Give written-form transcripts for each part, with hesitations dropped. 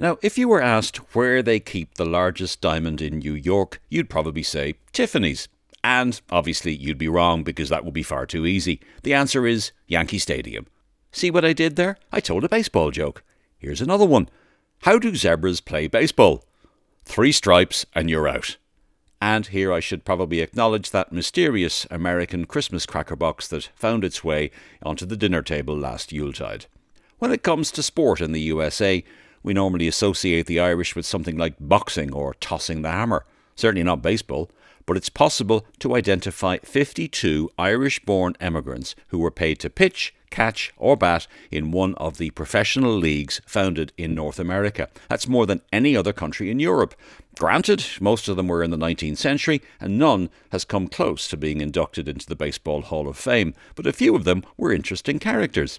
Now, if you were asked where they keep the largest diamond in New York, you'd probably say Tiffany's. And obviously you'd be wrong because that would be far too easy. The answer is Yankee Stadium. See what I did there? I told a baseball joke. Here's another one. How do zebras play baseball? 3 stripes and you're out. And here I should probably acknowledge that mysterious American Christmas cracker box that found its way onto the dinner table last Yuletide. When it comes to sport in the USA, we normally associate the Irish with something like boxing or tossing the hammer. Certainly not baseball, but it's possible to identify 52 Irish-born emigrants who were paid to pitch, catch or bat in one of the professional leagues founded in North America. That's more than any other country in Europe. Granted, most of them were in the 19th century, and none has come close to being inducted into the Baseball Hall of Fame, but a few of them were interesting characters.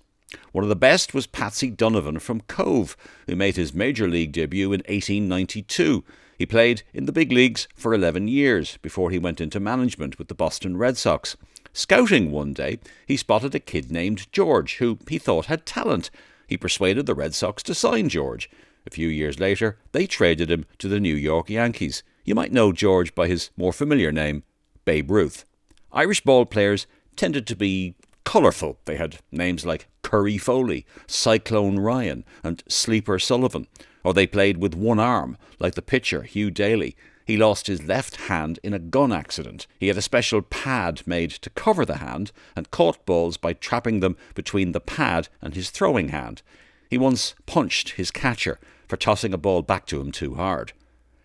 One of the best was Patsy Donovan from Cove, who made his major league debut in 1892. He played in the big leagues for 11 years before he went into management with the Boston Red Sox. Scouting one day, he spotted a kid named George, who he thought had talent. He persuaded the Red Sox to sign George. A few years later, they traded him to the New York Yankees. You might know George by his more familiar name, Babe Ruth. Irish ball players tended to be colourful. They had names like Curry Foley, Cyclone Ryan and Sleeper Sullivan. Or they played with one arm, like the pitcher Hugh Daly. He lost his left hand in a gun accident. He had a special pad made to cover the hand and caught balls by trapping them between the pad and his throwing hand. He once punched his catcher for tossing a ball back to him too hard.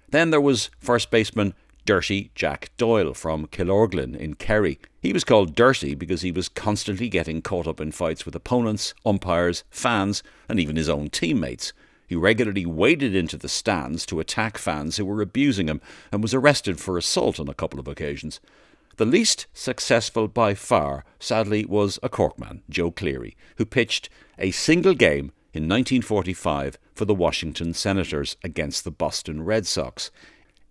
Then there was first baseman Dirty Jack Doyle from Killorglin in Kerry. He was called Dirty because he was constantly getting caught up in fights with opponents, umpires, fans, and even his own teammates. He regularly waded into the stands to attack fans who were abusing him and was arrested for assault on a couple of occasions. The least successful by far, sadly, was a Corkman, Joe Cleary, who pitched a single game in 1945 for the Washington Senators against the Boston Red Sox.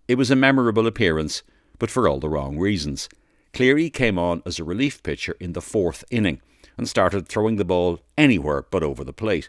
It was a memorable appearance, but for all the wrong reasons. Cleary came on as a relief pitcher in the 4th inning and started throwing the ball anywhere but over the plate.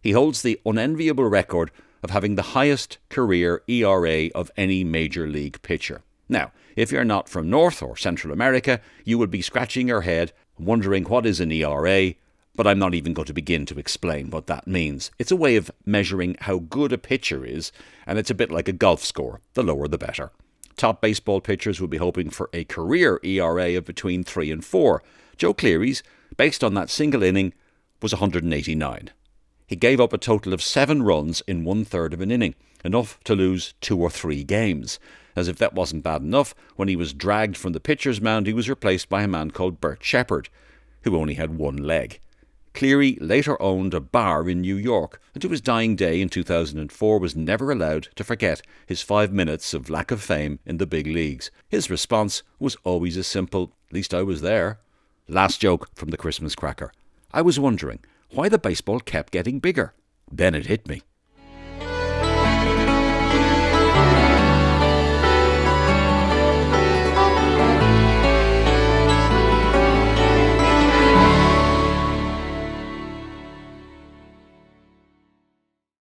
He holds the unenviable record of having the highest career ERA of any major league pitcher. Now, if you're not from North or Central America, you would be scratching your head, wondering what is an ERA, but I'm not even going to begin to explain what that means. It's a way of measuring how good a pitcher is, and it's a bit like a golf score. The lower the better. Top baseball pitchers would be hoping for a career ERA of between 3 and 4. Joe Cleary's, based on that single inning, was 189. He gave up a total of 7 runs in 1/3 of an inning, enough to lose 2 or 3 games. As if that wasn't bad enough, when he was dragged from the pitcher's mound, he was replaced by a man called Bert Shepard, who only had 1 leg. Cleary later owned a bar in New York, and to his dying day in 2004 was never allowed to forget his 5 minutes of lack of fame in the big leagues. His response was always as simple, "At least I was there." Last joke from the Christmas cracker. I was wondering why the baseball kept getting bigger. Then it hit me.